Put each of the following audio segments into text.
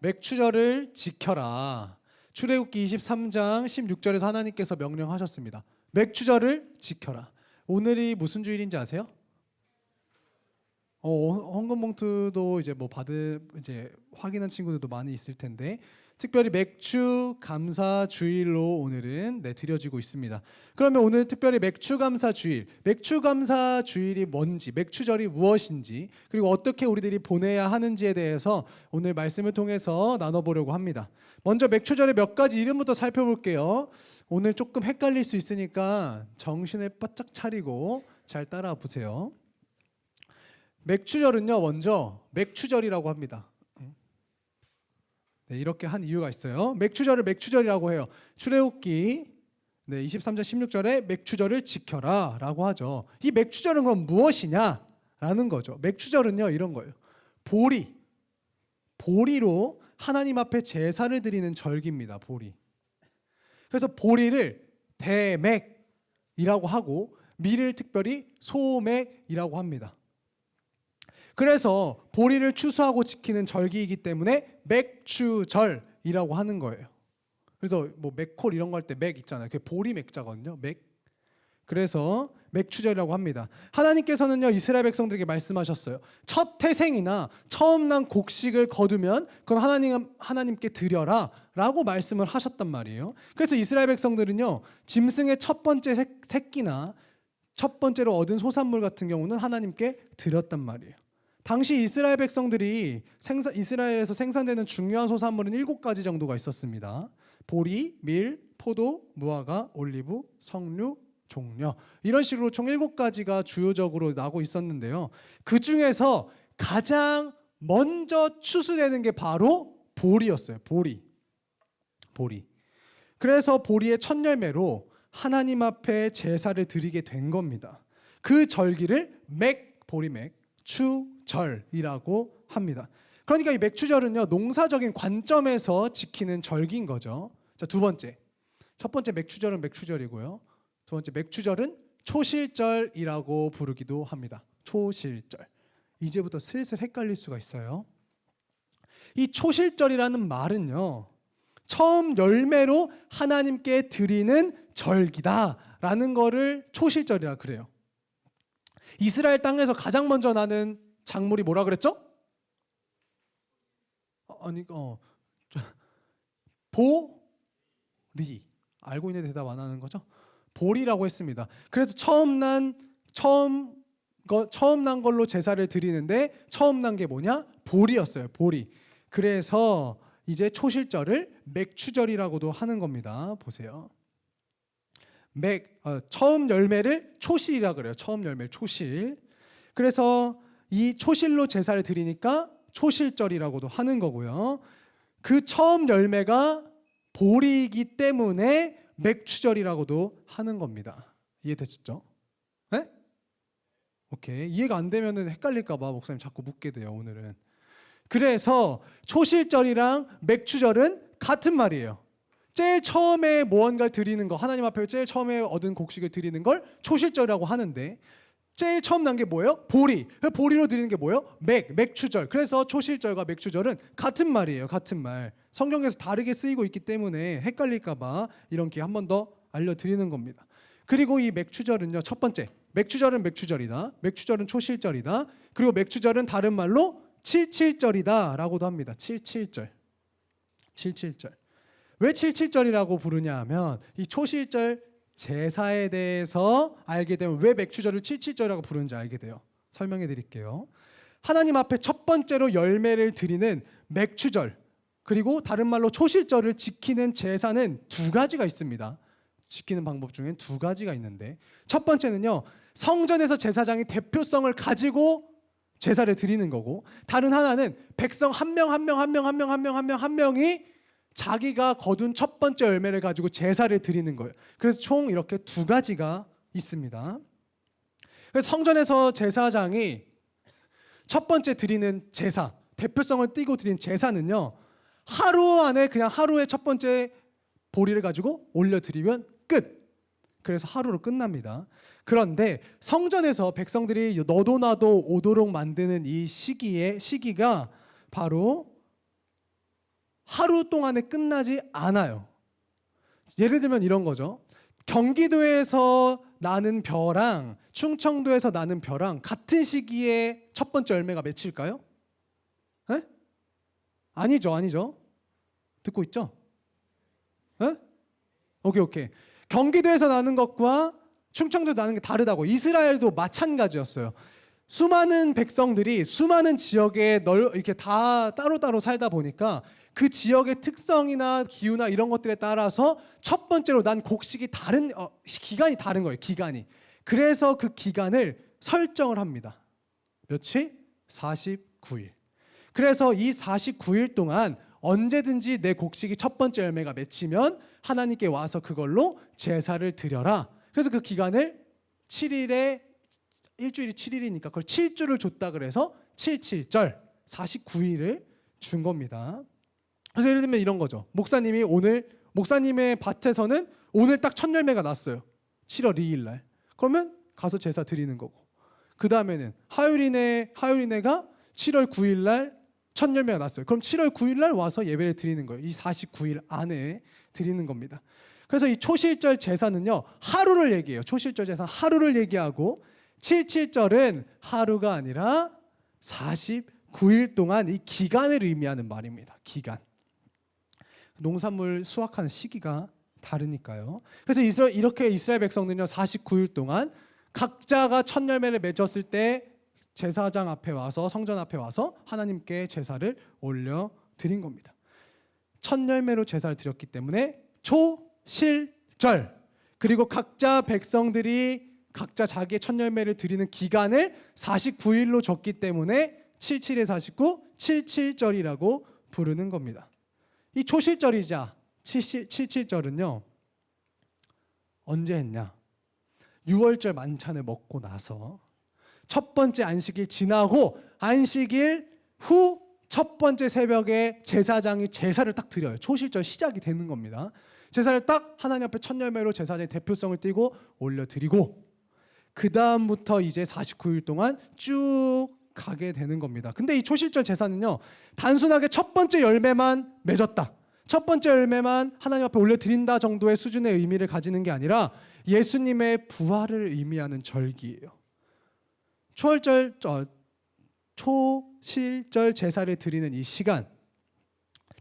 맥추절을 지켜라. 출애굽기 23장 16절에서 하나님께서 명령하셨습니다. 맥추절을 지켜라. 오늘이 무슨 주일인지 아세요? 헌금 봉투도 이제 이제 확인한 친구들도 많이 있을 텐데, 특별히 맥주 감사 주일로 오늘은 드려지고 있습니다. 그러면 오늘 특별히 맥주 감사 주일, 맥주 감사 주일이 뭔지, 맥추절이 무엇인지, 그리고 어떻게 우리들이 보내야 하는지에 대해서 오늘 말씀을 통해서 나눠보려고 합니다. 먼저 맥추절의 몇 가지 이름부터 살펴볼게요. 오늘 조금 헷갈릴 수 있으니까 정신을 바짝 차리고 잘 따라와 보세요. 맥추절은요, 먼저 맥추절이라고 합니다. 이렇게 한 이유가 있어요. 맥추절을 맥추절이라고 해요. 출애굽기 23장 16절에 맥추절을 지켜라 라고 하죠. 이 맥추절은 그럼 무엇이냐 라는 거죠. 맥추절은요, 이런 거예요. 보리로 하나님 앞에 제사를 드리는 절기입니다. 보리. 그래서 보리를 대맥이라고 하고 밀을 특별히 소맥이라고 합니다. 그래서 보리를 추수하고 지키는 절기이기 때문에 맥추절이라고 하는 거예요. 그래서 맥콜 이런 거 할 때 맥 있잖아요. 그게 보리 맥자거든요. 맥. 그래서 맥추절이라고 합니다. 하나님께서는요, 이스라엘 백성들에게 말씀하셨어요. 첫 태생이나 처음 난 곡식을 거두면 그건 하나님께 드려라 라고 말씀을 하셨단 말이에요. 그래서 이스라엘 백성들은요, 짐승의 첫 번째 새끼나 첫 번째로 얻은 소산물 같은 경우는 하나님께 드렸단 말이에요. 당시 이스라엘 백성들이 이스라엘에서 생산되는 중요한 소산물은 7가지 정도가 있었습니다. 보리, 밀, 포도, 무화과, 올리브, 석류, 종려, 이런 식으로 총 7가지가 주요적으로 나고 있었는데요. 그 중에서 가장 먼저 추수되는 게 바로 보리였어요. 보리. 그래서 보리의 첫 열매로 하나님 앞에 제사를 드리게 된 겁니다. 그 절기를 보리맥 추절이라고 합니다. 그러니까 이 맥추절은요, 농사적인 관점에서 지키는 절기인 거죠. 자, 첫 번째 맥추절은 맥추절이고요. 두 번째 맥추절은 초실절이라고 부르기도 합니다. 초실절. 이제부터 슬슬 헷갈릴 수가 있어요. 이 초실절이라는 말은요, 처음 열매로 하나님께 드리는 절기다라는 거를 초실절이라 그래요. 이스라엘 땅에서 가장 먼저 나는 작물이 뭐라 그랬죠? 보리. 알고 있는데 대답 안 하는 거죠? 보리라고 했습니다. 그래서 처음 난 걸로 제사를 드리는데 처음 난 게 뭐냐? 보리였어요. 보리. 그래서 이제 초실절을 맥추절이라고도 하는 겁니다. 보세요. 처음 열매를 초실이라 그래요. 처음 열매를 초실. 그래서 이 초실로 제사를 드리니까 초실절이라고도 하는 거고요. 그 처음 열매가 보리이기 때문에 맥추절이라고도 하는 겁니다. 이해되셨죠? 네? 오케이. 이해가 안 되면 헷갈릴까 봐 목사님 자꾸 묻게 돼요, 오늘은. 그래서 초실절이랑 맥추절은 같은 말이에요. 제일 처음에 무언가를 드리는 거, 하나님 앞에 제일 처음에 얻은 곡식을 드리는 걸 초실절이라고 하는데, 제일 처음 난 게 뭐예요? 보리. 보리로 드리는 게 뭐예요? 맥추절. 그래서 초실절과 맥추절은 같은 말이에요. 같은 말. 성경에서 다르게 쓰이고 있기 때문에 헷갈릴까 봐 이런 기회 한 번 더 알려드리는 겁니다. 그리고 이 맥추절은요, 첫 번째, 맥추절은 맥추절이다. 맥추절은 초실절이다. 그리고 맥추절은 다른 말로 칠칠절이다 라고도 합니다. 칠칠절. 왜 칠칠절이라고 부르냐 하면, 이 초실절 제사에 대해서 알게 되면 왜 맥추절을 칠칠절이라고 부르는지 알게 돼요. 설명해 드릴게요. 하나님 앞에 첫 번째로 열매를 드리는 맥추절, 그리고 다른 말로 초실절을 지키는 제사는 2가지가 있습니다. 지키는 방법 중엔 2가지가 있는데, 첫 번째는요, 성전에서 제사장이 대표성을 가지고 제사를 드리는 거고, 다른 하나는 백성 한 명이 자기가 거둔 첫 번째 열매를 가지고 제사를 드리는 거예요. 그래서 총 이렇게 2가지가 있습니다. 그래서 성전에서 제사장이 첫 번째 드리는 제사, 대표성을 띠고 드린 제사는요, 하루 안에 그냥 하루에 첫 번째 보리를 가지고 올려드리면 끝. 그래서 하루로 끝납니다. 그런데 성전에서 백성들이 너도 나도 오도록 만드는 이 시기가 바로 하루 동안에 끝나지 않아요. 예를 들면 이런 거죠. 경기도에서 나는 벼랑 충청도에서 나는 벼랑 같은 시기에 첫 번째 열매가 맺힐까요? 에? 아니죠. 듣고 있죠? 에? 오케이. 경기도에서 나는 것과 충청도에서 나는 게 다르다고. 이스라엘도 마찬가지였어요. 수많은 백성들이 수많은 지역에 이렇게 다 따로따로 살다 보니까 그 지역의 특성이나 기후나 이런 것들에 따라서 첫 번째로 난 곡식이 기간이 다른 거예요. 기간이. 그래서 그 기간을 설정을 합니다. 며칠? 49일. 그래서 이 49일 동안 언제든지 내 곡식이 첫 번째 열매가 맺히면 하나님께 와서 그걸로 제사를 드려라. 그래서 그 기간을 7일에 일주일이 7일이니까 그걸 7주를 줬다 그래서 7.7절 49일을 준 겁니다. 그래서 예를 들면 이런 거죠. 목사님의 밭에서는 오늘 딱 첫 열매가 났어요. 7월 2일 날. 그러면 가서 제사 드리는 거고. 그 다음에는 하율이네가 7월 9일 날 첫 열매가 났어요. 그럼 7월 9일 날 와서 예배를 드리는 거예요. 이 49일 안에 드리는 겁니다. 그래서 이 초실절 제사는요, 하루를 얘기해요. 초실절 제사 하루를 얘기하고 7.7절은 하루가 아니라 49일 동안 이 기간을 의미하는 말입니다. 기간. 농산물 수확하는 시기가 다르니까요. 그래서 이렇게 이스라엘 백성들은요 49일 동안 각자가 첫 열매를 맺었을 때 제사장 앞에 와서 성전 앞에 와서 하나님께 제사를 올려 드린 겁니다. 첫 열매로 제사를 드렸기 때문에 초실절, 그리고 각자 백성들이 각자 자기의 첫 열매를 드리는 기간을 49일로 줬기 때문에 77에 49, 77절이라고 부르는 겁니다. 이 초실절이자 77절은요 언제 했냐? 6월절 만찬을 먹고 나서 첫 번째 안식일 지나고 안식일 후 첫 번째 새벽에 제사장이 제사를 딱 드려요. 초실절 시작이 되는 겁니다. 제사를 딱 하나님 앞에 첫 열매로 제사장의 대표성을 띠고 올려드리고 그 다음부터 이제 49일 동안 쭉 가게 되는 겁니다. 근데 이 초실절 제사는요 단순하게 첫 번째 열매만 맺었다, 첫 번째 열매만 하나님 앞에 올려드린다 정도의 수준의 의미를 가지는 게 아니라 예수님의 부활을 의미하는 절기예요. 초실절 제사를 드리는 이 시간,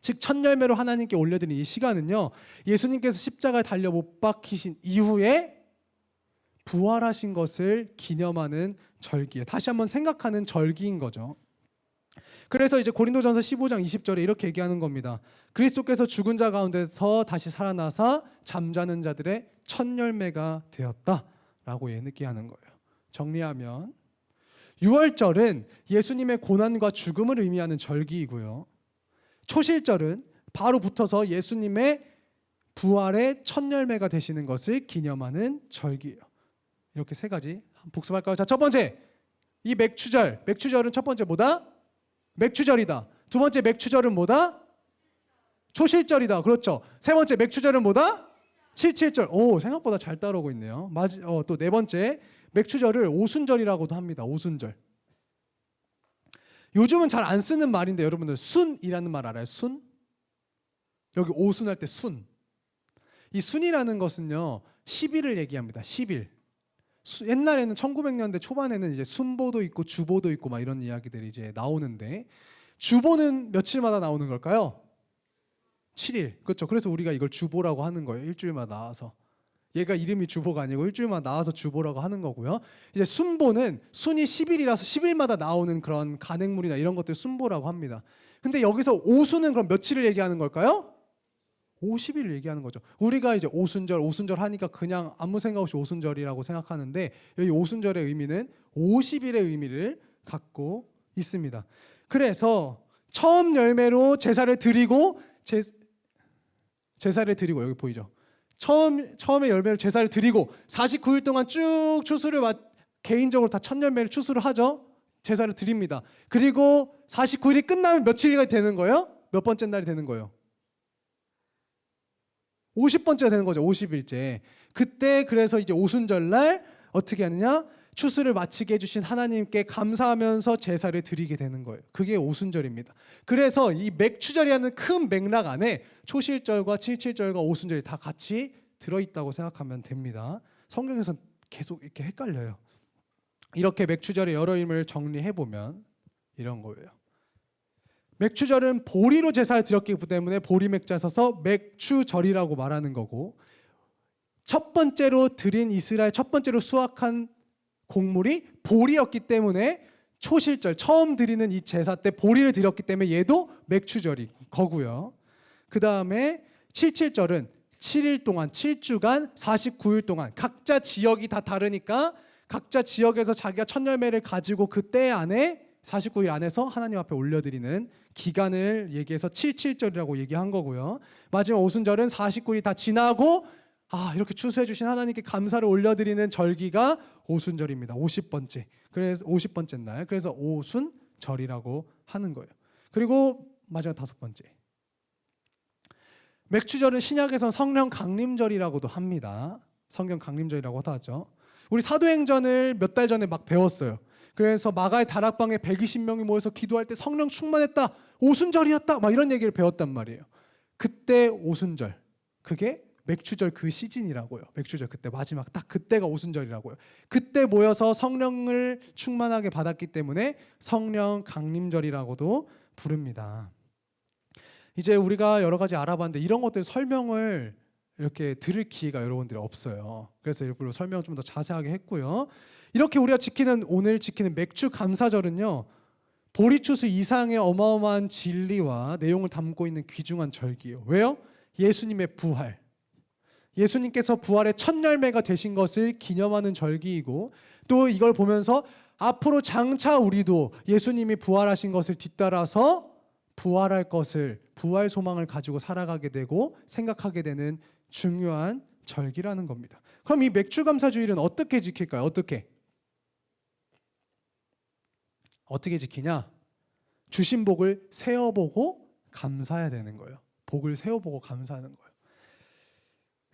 즉 첫 열매로 하나님께 올려드리는 이 시간은요 예수님께서 십자가에 달려 못 박히신 이후에 부활하신 것을 기념하는 절기예요. 다시 한번 생각하는 절기인 거죠. 그래서 이제 고린도전서 15장 20절에 이렇게 얘기하는 겁니다. 그리스도께서 죽은 자 가운데서 다시 살아나사 잠자는 자들의 첫 열매가 되었다라고 얘기하는 거예요. 정리하면 6월절은 예수님의 고난과 죽음을 의미하는 절기이고요. 초실절은 바로 붙어서 예수님의 부활의 첫 열매가 되시는 것을 기념하는 절기예요. 이렇게 세 가지 복습할까요? 자, 첫 번째, 이 맥추절은 첫 번째 뭐다? 맥추절이다. 두 번째 맥추절은 뭐다? 초실절이다. 그렇죠. 세 번째 맥추절은 뭐다? 77절. 오, 생각보다 잘 따라오고 있네요. 또 네 번째 맥추절을 오순절이라고도 합니다. 오순절. 요즘은 잘 안 쓰는 말인데 여러분들 순이라는 말 알아요? 순? 여기 오순할 때 순. 이 순이라는 것은요 10일을 얘기합니다. 10일. 옛날에는 1900년대 초반에는 이제 순보도 있고 주보도 있고 막 이런 이야기들이 이제 나오는데 주보는 며칠마다 나오는 걸까요? 7일. 그렇죠. 그래서 우리가 이걸 주보라고 하는 거예요. 일주일마다 나와서. 얘가 이름이 주보가 아니고 일주일만 나와서 주보라고 하는 거고요. 이제 순보는 순이 10일이라서 10일마다 나오는 그런 간행물이나 이런 것들 순보라고 합니다. 근데 여기서 오순은 그럼 며칠을 얘기하는 걸까요? 50일을 얘기하는 거죠. 우리가 이제 오순절 하니까 그냥 아무 생각 없이 오순절이라고 생각하는데 여기 오순절의 의미는 50일의 의미를 갖고 있습니다. 그래서 처음 열매로 제사를 드리고 제사를 드리고 여기 보이죠? 처음에 열매를 제사를 드리고 49일 동안 쭉 추수를 개인적으로 다 첫 열매를 추수를 하죠. 제사를 드립니다. 그리고 49일이 끝나면 며칠이 되는 거예요? 몇 번째 날이 되는 거예요? 50번째가 되는 거죠. 50일째. 그때 그래서 이제 오순절 날 어떻게 하느냐? 추수를 마치게 해주신 하나님께 감사하면서 제사를 드리게 되는 거예요. 그게 오순절입니다. 그래서 이 맥추절이라는 큰 맥락 안에 초실절과 칠칠절과 오순절이 다 같이 들어있다고 생각하면 됩니다. 성경에서 계속 이렇게 헷갈려요. 이렇게 맥추절의 여러 의미를 정리해보면 이런 거예요. 맥추절은 보리로 제사를 드렸기 때문에 보리맥주에 서서 맥추절이라고 말하는 거고, 첫 번째로 드린 이스라엘 첫 번째로 수확한 곡물이 보리였기 때문에 초실절 처음 드리는 이 제사 때 보리를 드렸기 때문에 얘도 맥추절이 거고요. 그 다음에 칠칠절은 7일 동안 7주간 49일 동안 각자 지역이 다 다르니까 각자 지역에서 자기가 첫 열매를 가지고 그 때 안에 49일 안에서 하나님 앞에 올려드리는 기간을 얘기해서 칠칠절이라고 얘기한 거고요. 마지막 오순절은 49일이 다 지나고 이렇게 추수해 주신 하나님께 감사를 올려드리는 절기가 오순절입니다. 50번째. 그래서 50번째 날. 그래서 오순절이라고 하는 거예요. 그리고 마지막 5번째. 맥추절은 신약에선 성령 강림절이라고도 합니다. 성령 강림절이라고도 하죠. 우리 사도행전을 몇 달 전에 막 배웠어요. 그래서 마가의 다락방에 120명이 모여서 기도할 때 성령 충만했다. 오순절이었다. 막 이런 얘기를 배웠단 말이에요. 그때 오순절. 그게 맥추절 그 시즌이라고요. 맥추절 그때 마지막 딱 그때가 오순절이라고요. 그때 모여서 성령을 충만하게 받았기 때문에 성령 강림절이라고도 부릅니다. 이제 우리가 여러 가지 알아봤는데 이런 것들 설명을 이렇게 들을 기회가 여러분들이 없어요. 그래서 일부러 설명을 좀 더 자세하게 했고요. 이렇게 우리가 오늘 지키는 맥추 감사절은요, 보리추수 이상의 어마어마한 진리와 내용을 담고 있는 귀중한 절기예요. 왜요? 예수님의 부활. 예수님께서 부활의 첫 열매가 되신 것을 기념하는 절기이고, 또 이걸 보면서 앞으로 장차 우리도 예수님이 부활하신 것을 뒤따라서 부활할 것을, 부활 소망을 가지고 살아가게 되고 생각하게 되는 중요한 절기라는 겁니다. 그럼 이 맥추감사주일은 어떻게 지킬까요? 어떻게 지키냐? 주신 복을 세어보고 감사해야 되는 거예요. 복을 세어보고 감사하는 거예요.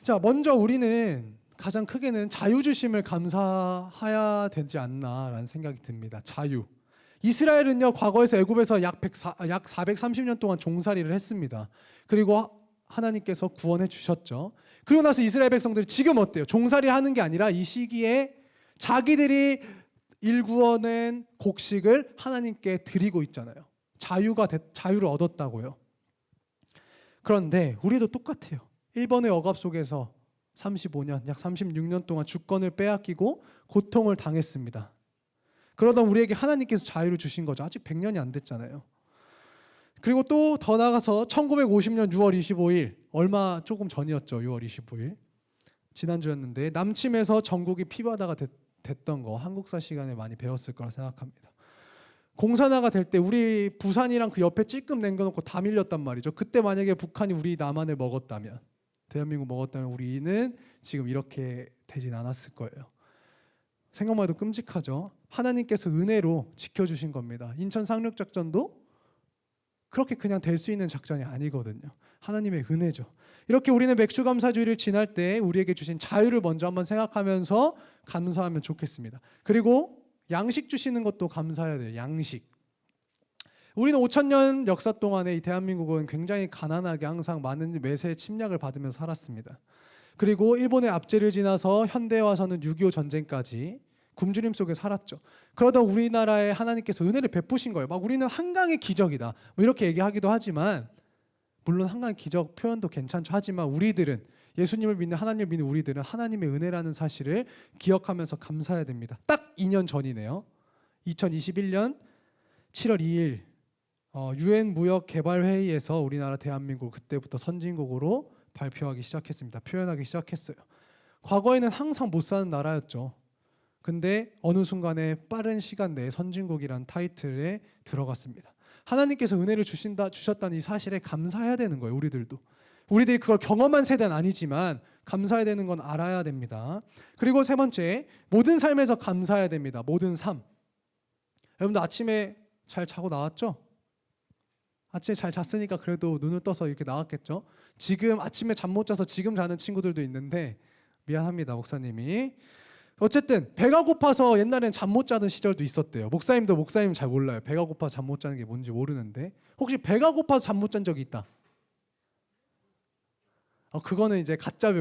자, 먼저 우리는 가장 크게는 자유주심을 감사해야 되지 않나라는 생각이 듭니다. 자유. 이스라엘은요, 과거에서 애굽에서 약 430년 동안 종살이를 했습니다. 그리고 하나님께서 구원해 주셨죠. 그리고 나서 이스라엘 백성들이 지금 어때요? 종살이를 하는 게 아니라 이 시기에 자기들이 일구어낸 곡식을 하나님께 드리고 있잖아요. 자유를 얻었다고요. 그런데 우리도 똑같아요. 일본의 억압 속에서 35년, 약 36년 동안 주권을 빼앗기고 고통을 당했습니다. 그러다 우리에게 하나님께서 자유를 주신 거죠. 아직 100년이 안 됐잖아요. 그리고 또 더 나가서 1950년 6월 25일, 얼마 조금 전이었죠. 6월 25일. 지난주였는데 남침에서 전국이 피바다가 됐던 거 한국사 시간에 많이 배웠을 거라 생각합니다. 공산화가 될 때 우리 부산이랑 그 옆에 찔끔 남겨놓고 다 밀렸단 말이죠. 그때 만약에 북한이 우리 남한을 먹었다면, 대한민국 먹었다면 우리는 지금 이렇게 되진 않았을 거예요. 생각만 해도 끔찍하죠. 하나님께서 은혜로 지켜주신 겁니다. 인천 상륙작전도 그렇게 그냥 될 수 있는 작전이 아니거든요. 하나님의 은혜죠. 이렇게 우리는 맥추감사주일을 지날 때 우리에게 주신 자유를 먼저 한번 생각하면서 감사하면 좋겠습니다. 그리고 양식 주시는 것도 감사해야 돼요. 양식. 우리는 5,000년 역사 동안에 이 대한민국은 굉장히 가난하게 항상 많은 매세 침략을 받으면서 살았습니다. 그리고 일본의 압제를 지나서 현대에 와서는 6.25 전쟁까지 굶주림 속에 살았죠. 그러다 우리나라에 하나님께서 은혜를 베푸신 거예요. 막 우리는 한강의 기적이다, 뭐 이렇게 얘기하기도 하지만, 물론 한강의 기적 표현도 괜찮죠. 하지만 우리들은, 예수님을 믿는, 하나님을 믿는 우리들은 하나님의 은혜라는 사실을 기억하면서 감사해야 됩니다. 딱 2년 전이네요. 2021년 7월 2일 UN 무역개발회의에서 우리나라 대한민국 그때부터 선진국으로 발표하기 시작했습니다. 표현하기 시작했어요. 과거에는 항상 못 사는 나라였죠. 근데 어느 순간에 빠른 시간 내에 선진국이란 타이틀에 들어갔습니다. 하나님께서 은혜를 주셨다는 이 사실에 감사해야 되는 거예요. 우리들이 그걸 경험한 세대는 아니지만 감사해야 되는 건 알아야 됩니다. 그리고 세 번째, 모든 삶에서 감사해야 됩니다. 모든 삶. 여러분들 아침에 잘 자고 나왔죠? 아침에 잘 잤으니까 그래도 눈을 떠서 이렇게 나왔겠죠? 지금 아침에 잠 못 자서 지금 자는 친구들도 있는데 미안합니다, 목사님이. 어쨌든 배가 고파서 옛날엔 잠 못 자던 시절도 있었대요. 목사님 잘 몰라요. 배가 고파서 잠 못 자는 게 뭔지 모르는데 혹시 배가 고파서 잠 못 잔 적이 있다? 그거는 이제 가짜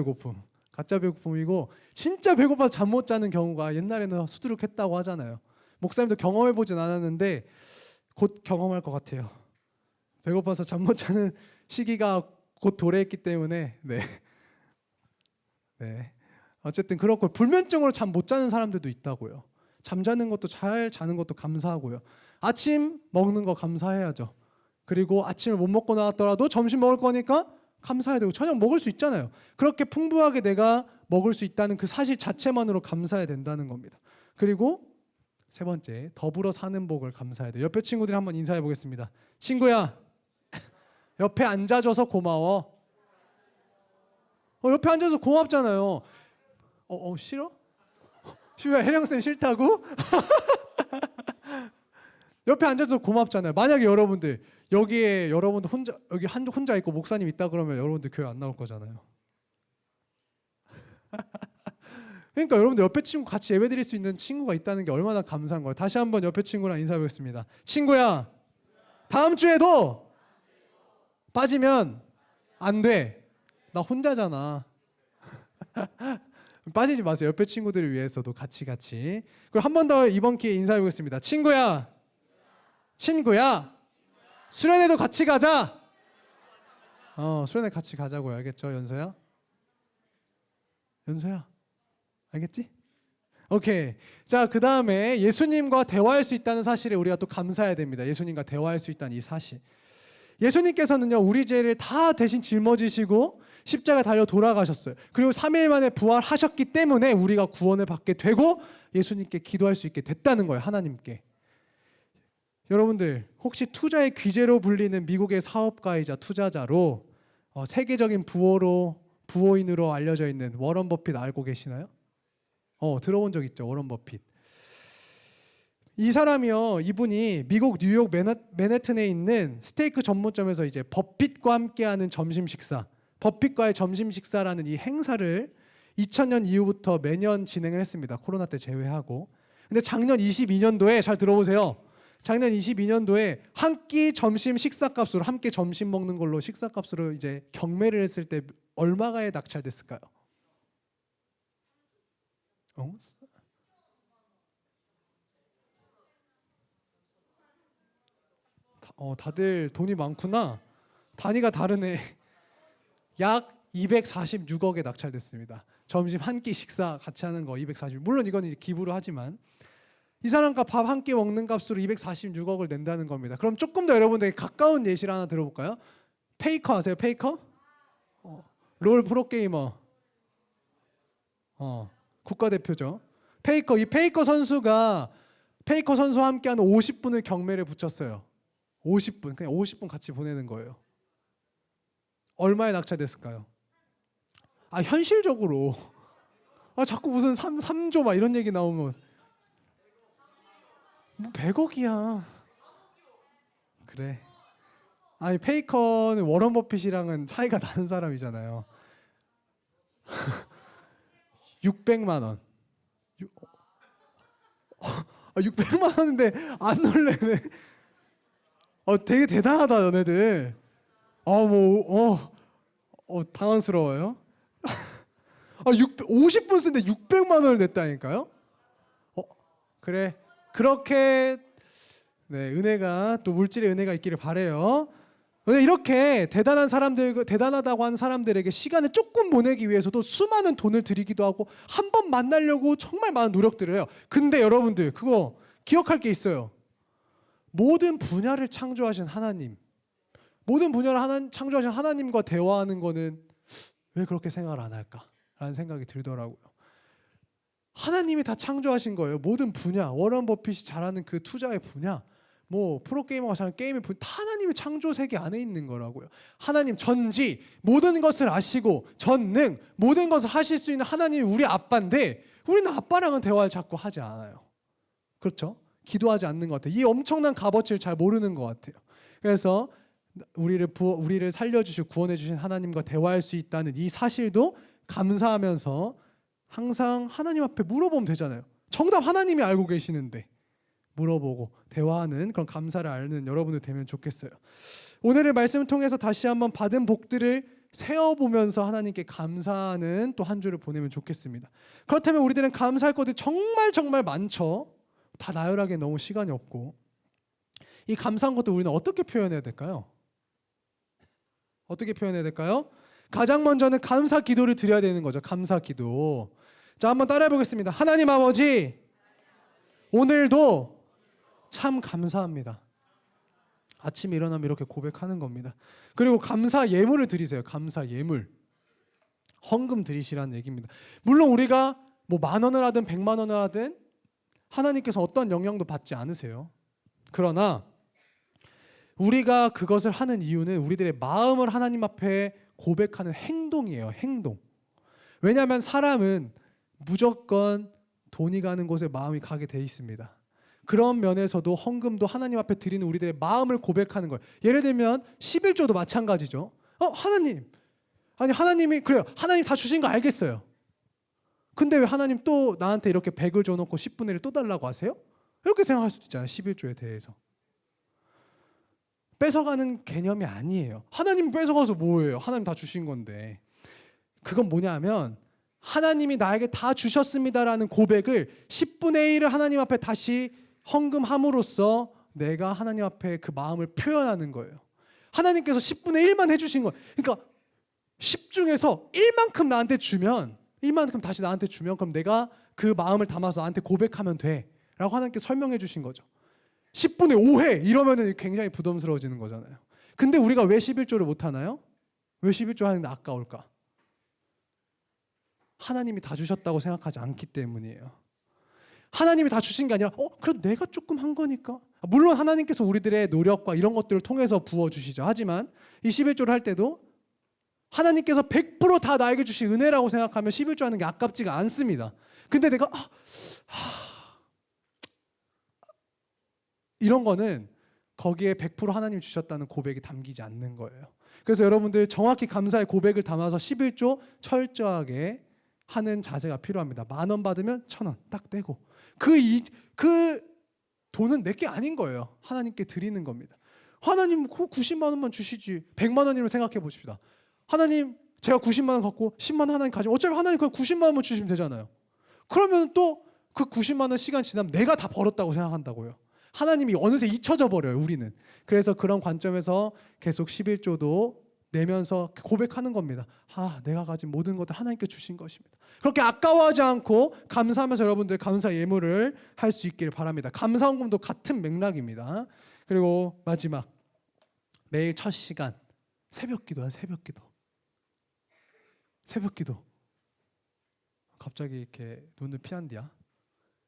배고픔이고 진짜 배고파서 잠 못 자는 경우가 옛날에는 수두룩했다고 하잖아요. 목사님도 경험해 보진 않았는데 곧 경험할 것 같아요. 배고파서 잠 못 자는 시기가 곧 도래했기 때문에 네. 어쨌든 그렇고 불면증으로 잠 못 자는 사람들도 있다고요. 잠자는 것도 잘 자는 것도 감사하고요. 아침 먹는 거 감사해야죠. 그리고 아침을 못 먹고 나왔더라도 점심 먹을 거니까 감사해야 되고 저녁 먹을 수 있잖아요. 그렇게 풍부하게 내가 먹을 수 있다는 그 사실 자체만으로 감사해야 된다는 겁니다. 그리고 세 번째, 더불어 사는 복을 감사해야 돼요. 옆에 친구들이 한번 인사해 보겠습니다. 친구야, 옆에 앉아줘서 고마워. 옆에 앉아서 고맙잖아요. 싫어? 시우야, 혜령쌤 싫다고? 옆에 앉아서 고맙잖아요. 만약에 여러분들 여기에 여러분들 혼자 있고 목사님 있다 그러면 여러분들 교회 안 나올 거잖아요. 그러니까 여러분들 옆에 친구 같이 예배 드릴 수 있는 친구가 있다는 게 얼마나 감사한 거예요. 다시 한번 옆에 친구랑 인사해 보겠습니다. 친구야, 다음 주에도 빠지면 안 돼. 나 혼자잖아. 빠지지 마세요. 옆에 친구들을 위해서도 같이. 그리고 한 번 더 이번 기회에 인사해 보겠습니다. 친구야, 수련회도 같이 가자. 수련회 같이 가자고요. 알겠죠, 연서야? 알겠지? 오케이. 자, 그 다음에 예수님과 대화할 수 있다는 사실에 우리가 또 감사해야 됩니다. 예수님과 대화할 수 있다는 이 사실. 예수님께서는요, 우리 죄를 다 대신 짊어지시고 십자가에 달려 돌아가셨어요. 그리고 3일 만에 부활하셨기 때문에 우리가 구원을 받게 되고 예수님께 기도할 수 있게 됐다는 거예요. 하나님께. 여러분들 혹시 투자의 귀재로 불리는 미국의 사업가이자 투자자로 세계적인 부호인으로 알려져 있는 워런 버핏 알고 계시나요? 들어본 적 있죠, 워런 버핏. 이 사람이요, 이분이 미국 뉴욕 맨해튼에 있는 스테이크 전문점에서 이제 버핏과 함께하는 점심 식사, 버핏과의 점심 식사라는 이 행사를 2000년 이후부터 매년 진행을 했습니다. 코로나 때 제외하고. 근데 작년 22년도에 잘 들어보세요. 작년 22년도에 한 끼 점심 식사값으로 함께 점심 먹는 걸로 식사값으로 이제 경매를 했을 때 얼마가에 낙찰됐을까요? 다들 돈이 많구나. 단위가 다르네. 약 246억에 낙찰됐습니다. 점심 한 끼 식사 같이 하는 거 240. 물론 이건 이제 기부를 하지만 이 사람과 밥 한 끼 먹는 값으로 246억을 낸다는 겁니다. 그럼 조금 더 여러분들에게 가까운 예시를 하나 들어볼까요? 페이커 아세요? 페이커? 롤 프로게이머. 국가대표죠. 페이커. 이 페이커 선수와 함께하는 50분을 경매를 붙였어요. 50분. 그냥 50분 같이 보내는 거예요. 얼마에 낙찰됐을까요? 현실적으로 자꾸 무슨 3조 막 이런 얘기 나오면 뭐 100억이야. 그래. 페이커는 워런 버핏이랑은 차이가 나는 사람이잖아요. 600만 원. 600만 원인데 안 놀래네. 되게 대단하다, 너네들. 당황스러워요. 50분 쓰는데 600만 원을 냈다니까요? 그래. 그렇게 은혜가 또 물질의 은혜가 있기를 바래요. 이렇게 대단하다고 하는 사람들에게 시간을 조금 보내기 위해서도 수많은 돈을 들이기도 하고 한 번 만나려고 정말 많은 노력들을 해요. 근데 여러분들 그거 기억할 게 있어요. 모든 분야를 창조하신 하나님, 창조하신 하나님과 대화하는 거는 왜 그렇게 생각을 안 할까라는 생각이 들더라고요. 하나님이 다 창조하신 거예요. 모든 분야, 워런 버핏이 잘하는 그 투자의 분야, 뭐 프로게이머가 잘하는 게임의 분야, 다 하나님의 창조 세계 안에 있는 거라고요. 하나님 전지, 모든 것을 아시고 전능, 모든 것을 하실 수 있는 하나님이 우리 아빠인데 우리는 아빠랑은 대화를 자꾸 하지 않아요. 그렇죠? 기도하지 않는 것 같아요. 이 엄청난 값어치를 잘 모르는 것 같아요. 그래서 우리를 살려주시고 구원해주신 하나님과 대화할 수 있다는 이 사실도 감사하면서 항상 하나님 앞에 물어보면 되잖아요. 정답 하나님이 알고 계시는데 물어보고 대화하는 그런 감사를 알는 여러분들 되면 좋겠어요. 오늘의 말씀을 통해서 다시 한번 받은 복들을 세어보면서 하나님께 감사하는 또 한 주를 보내면 좋겠습니다. 그렇다면 우리들은 감사할 것들이 정말 정말 많죠. 다 나열하기에 너무 시간이 없고, 이 감사한 것도 우리는 어떻게 표현해야 될까요? 어떻게 표현해야 될까요? 가장 먼저는 감사 기도를 드려야 되는 거죠. 감사 기도. 자, 한번 따라해 보겠습니다. 하나님 아버지, 오늘도 참 감사합니다. 아침에 일어나면 이렇게 고백하는 겁니다. 그리고 감사 예물을 드리세요. 감사 예물. 헌금 드리시라는 얘기입니다. 물론 우리가 뭐 10,000원을 하든 100만 원을 하든 하나님께서 어떤 영향도 받지 않으세요. 그러나 우리가 그것을 하는 이유는 우리들의 마음을 하나님 앞에 고백하는 행동이에요. 행동. 왜냐하면 사람은 무조건 돈이 가는 곳에 마음이 가게 돼 있습니다. 그런 면에서도 헌금도 하나님 앞에 드리는 우리들의 마음을 고백하는 거예요. 예를 들면 11조도 마찬가지죠. 하나님, 아니 하나님이 그래요. 하나님 다 주신 거 알겠어요. 근데 왜 하나님 또 나한테 이렇게 100을 줘놓고 10분의 1을 또 달라고 하세요? 이렇게 생각할 수도 있잖아요. 11조에 대해서. 뺏어가는 개념이 아니에요. 하나님 뺏어가서 뭐예요? 하나님 다 주신 건데. 그건 뭐냐면 하나님이 나에게 다 주셨습니다라는 고백을 10분의 1을 하나님 앞에 다시 헌금함으로써 내가 하나님 앞에 그 마음을 표현하는 거예요. 하나님께서 10분의 1만 해주신 거예요. 그러니까 10 중에서 1만큼 나한테 주면 1만큼 다시 나한테 주면 그럼 내가 그 마음을 담아서 나한테 고백하면 돼 라고 하나님께 설명해 주신 거죠. 10분의 5회 이러면 굉장히 부담스러워지는 거잖아요. 근데 우리가 왜 11조를 못하나요? 왜 11조 하는데 아까울까? 하나님이 다 주셨다고 생각하지 않기 때문이에요. 하나님이 다 주신 게 아니라 그래도 내가 조금 한 거니까. 물론 하나님께서 우리들의 노력과 이런 것들을 통해서 부어주시죠. 하지만 이 11조를 할 때도 하나님께서 100% 다 나에게 주신 은혜라고 생각하면 11조 하는 게 아깝지가 않습니다. 근데 내가 이런 거는 거기에 100% 하나님이 주셨다는 고백이 담기지 않는 거예요. 그래서 여러분들 정확히 감사의 고백을 담아서 11조 철저하게 하는 자세가 필요합니다. 10,000원 받으면 1,000원 딱 떼고 그 돈은 내게 아닌 거예요. 하나님께 드리는 겁니다. 하나님 90만 원만 주시지 100만 원이면 생각해 보십시다. 하나님 제가 90만 원 갖고 10만 원 하나님 가지고 어차피 하나님 그 90만 원만 주시면 되잖아요. 그러면 또 그 90만 원 시간 지나면 내가 다 벌었다고 생각한다고요. 하나님이 어느새 잊혀져 버려요. 우리는. 그래서 그런 관점에서 계속 11조도 내면서 고백하는 겁니다. 내가 가진 모든 것들 하나님께 주신 것입니다. 그렇게 아까워하지 않고 감사하면서 여러분들 감사 예물을 할 수 있기를 바랍니다. 감사헌금도 같은 맥락입니다. 그리고 마지막 매일 첫 시간 새벽기도야. 새벽기도. 갑자기 이렇게 눈을 피한디야.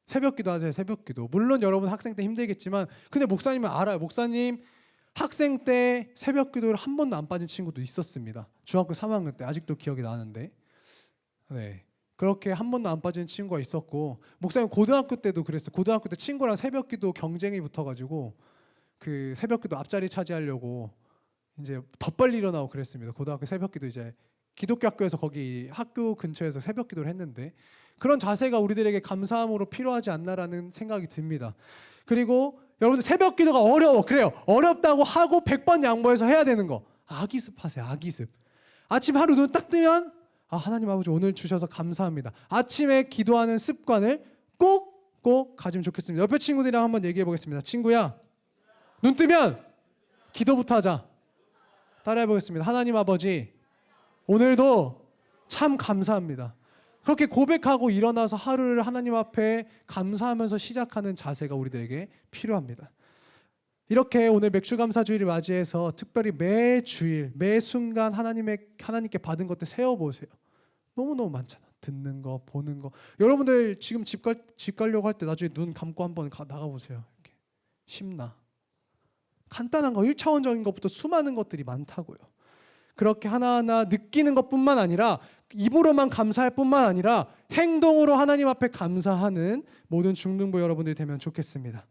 새벽기도 하세요. 새벽기도. 물론 여러분 학생 때 힘들겠지만 근데 목사님은 알아요. 목사님 학생 때 새벽기도를 한 번도 안 빠진 친구도 있었습니다. 중학교 3학년 때 아직도 기억이 나는데 네, 그렇게 한 번도 안 빠진 친구가 있었고 목사님 고등학교 때도 그랬어요. 고등학교 때 친구랑 새벽기도 경쟁이 붙어가지고 그 새벽기도 앞자리 차지하려고 이제 더 빨리 일어나고 그랬습니다. 고등학교 새벽기도 이제 기독교 학교에서 거기 학교 근처에서 새벽기도를 했는데 그런 자세가 우리들에게 감사함으로 필요하지 않나라는 생각이 듭니다. 그리고 여러분들 새벽기도가 어려워. 그래요. 어렵다고 하고 100번 양보해서 해야 되는 거. 아기습 하세요. 아기습. 아침 하루 눈 딱 뜨면 하나님 아버지 오늘 주셔서 감사합니다. 아침에 기도하는 습관을 꼭 가지면 좋겠습니다. 옆에 친구들이랑 한번 얘기해 보겠습니다. 친구야, 눈 뜨면 기도부터 하자. 따라해 보겠습니다. 하나님 아버지, 오늘도 참 감사합니다. 그렇게 고백하고 일어나서 하루를 하나님 앞에 감사하면서 시작하는 자세가 우리들에게 필요합니다. 이렇게 오늘 맥주감사주일을 맞이해서 특별히 매 주일, 매 순간 하나님께 받은 것들 세어보세요. 너무너무 많잖아. 듣는 거, 보는 거. 여러분들 지금 집 가려고 할 때 나중에 눈 감고 한번 나가보세요. 이렇게. 심나. 간단한 거, 1차원적인 것부터 수많은 것들이 많다고요. 그렇게 하나하나 느끼는 것뿐만 아니라 입으로만 감사할 뿐만 아니라 행동으로 하나님 앞에 감사하는 모든 중등부 여러분들이 되면 좋겠습니다.